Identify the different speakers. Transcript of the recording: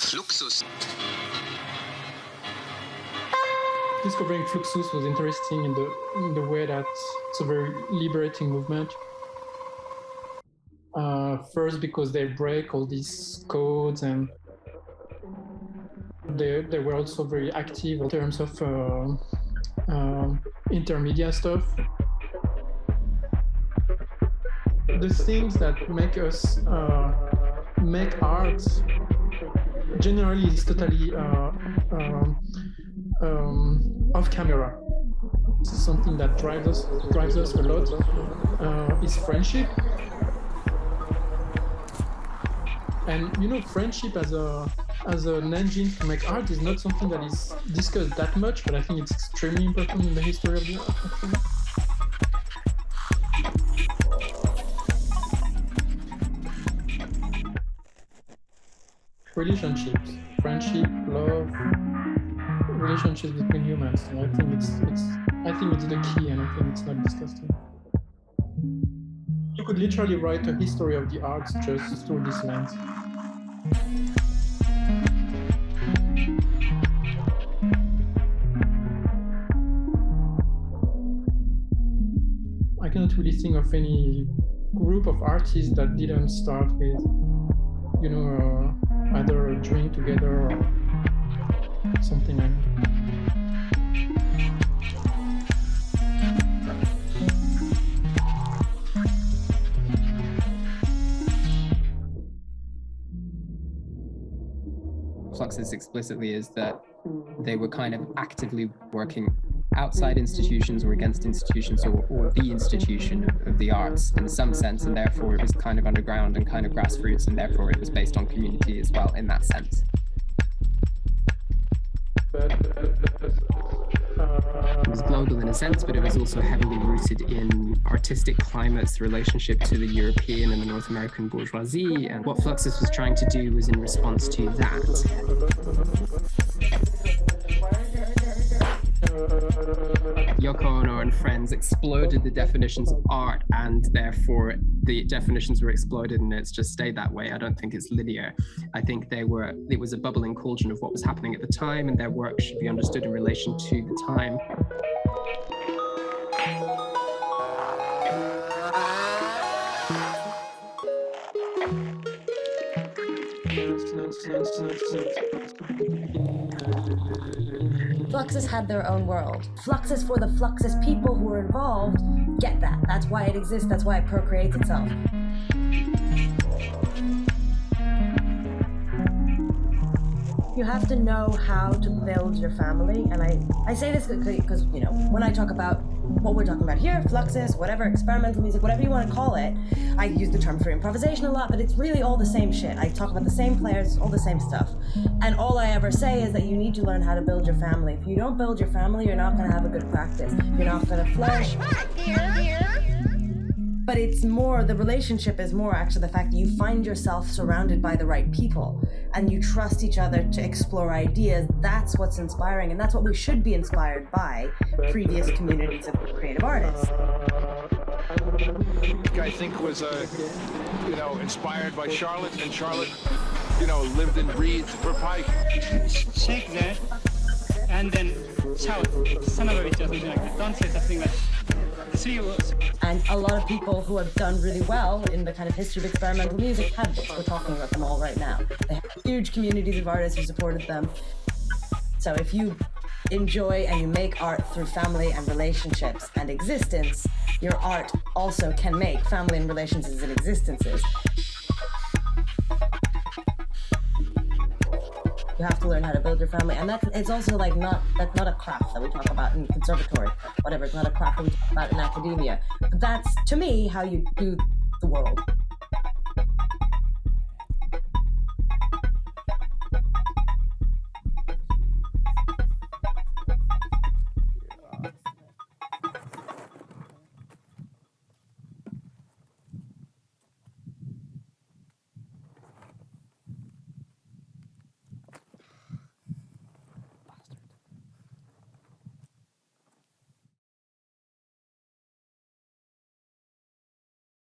Speaker 1: Fluxus.
Speaker 2: Discovering Fluxus was interesting in the way that it's a very liberating movement. First, because they break all these codes, and they were also very active in terms of intermedia stuff. The things that make us make art generally is totally off camera. This is something that drives us a lot. Is friendship. And friendship as an engine to make art is not something that is discussed that much, but I think it's extremely important in the history of the art, actually. Relationships, friendship, love, relationships between humans. And I think it's the key, and I think it's not discussed enough. You could literally write a history of the arts just through this lens. I cannot really think of any group of artists that didn't start with, either a drink together or something like that.
Speaker 3: Fluxus explicitly is that they were kind of actively working outside institutions or against institutions or the institution of the arts in some sense, and therefore it was kind of underground and kind of grassroots, and therefore it was based on community as well in that sense. It was global in a sense, but it was also heavily rooted in artistic climate's relationship to the European and the North American bourgeoisie, and what Fluxus was trying to do was in response to that. Yoko Ono and friends exploded the definitions of art, and therefore the definitions were exploded, and it's just stayed that way. I don't think it's linear. I think it was a bubbling cauldron of what was happening at the time, and their work should be understood in relation to the time.
Speaker 4: Fluxus had their own world. Fluxus, for the Fluxus people who were involved, get that. That's why it exists. That's why it procreates itself. You have to know how to build your family, and I say this because, when I talk about what we're talking about here, Fluxus, whatever, experimental music, whatever you want to call it, I use the term for improvisation a lot, but it's really all the same shit. I talk about the same players, all the same stuff. And all I ever say is that you need to learn how to build your family. If you don't build your family, you're not going to have a good practice. You're not going to flourish. But it's more, the relationship is more actually the fact that you find yourself surrounded by the right people and you trust each other to explore ideas. That's what's inspiring, and that's what we should be inspired by, previous communities of creative artists.
Speaker 5: I think was, inspired by Charlotte, and Charlotte, lived and breathed for Pike.
Speaker 6: Shake that, and then shout, son of a bitch, or something like that. Don't say something like 3 words.
Speaker 4: And a lot of people who have done really well in the kind of history of experimental music had this. We're talking about them all right now. They have huge communities of artists who supported them. So if you enjoy and you make art through family and relationships and existence, your art also can make family and relationships and existences. You have to learn how to build your family, and it's also that's not a craft that we talk about in conservatory, whatever. It's not a craft that we talk about in academia. But that's, to me, how you do the world.